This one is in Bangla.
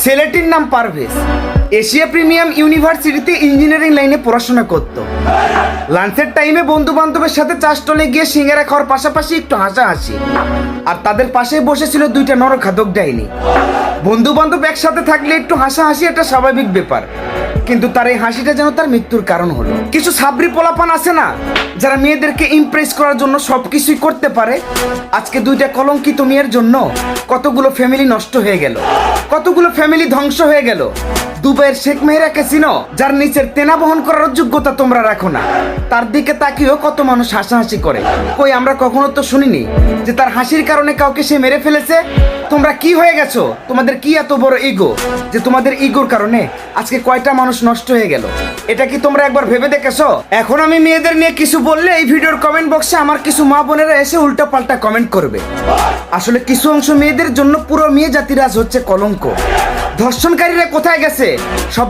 ছেলেটির নাম পারভেজ। এশিয়া প্রিমিয়াম ইউনিভার্সিটিতে ইঞ্জিনিয়ারিং লাইনে পড়াশোনা করত। লাঞ্চের টাইমে বন্ধু বান্ধবের সাথে চা স্টলে গিয়ে সিঙ্গারা খাওয়ার পাশাপাশি একটু হাসাহাসি। আর তাদের পাশে বসেছিল দুইটা নরখাদক ডাইনি। বন্ধু বান্ধব একসাথে থাকলে একটু হাসাহাসি একটা স্বাভাবিক ব্যাপার, কিন্তু তার এই হাসিটা যেন তার মৃত্যুর কারণ হলো। কিছু সাবরি পোলাপান আছে না, যারা মেয়েদেরকে ইমপ্রেস করার জন্য সবকিছুই করতে পারে। আজকে দুইটা কলঙ্কিত মেয়ের জন্য কতগুলো ফ্যামিলি নষ্ট হয়ে গেল, কতগুলো ফ্যামিলি ধ্বংস হয়ে গেল। দুবাইয়ের শেখ মেহেরাকে চিনো, যার নিচের তেনা বহন করার যোগ্যতা তোমরা রাখো না। তার দিকে তাকিয়েও কত মানুষ হাসাহাসি করে। কই আমরা কখনো তো শুনিনি যে তার হাসির কারণে কাউকে সে মেরে ফেলেছে। তোমরা কি হয়ে গেছো? তোমাদের কি এত বড় ইগো যে তোমাদের ইগোর কারণে আজকে কয়টা মানুষ নষ্ট হয়ে গেল? এটা কি তোমরা একবার ভেবে দেখেছো? এখন আমি মেয়েদের নিয়ে কিছু বললে এই ভিডিওর কমেন্ট বক্সে আমার কিছু মা বোনেরা এসে উল্টা পাল্টা কমেন্ট করবে। আসলে কিছু অংশ মেয়েদের জন্য পুরো মেয়ে জাতির আজ হচ্ছে কলঙ্ক। ধর্ষণকারীরা কোথায় গেছে? সব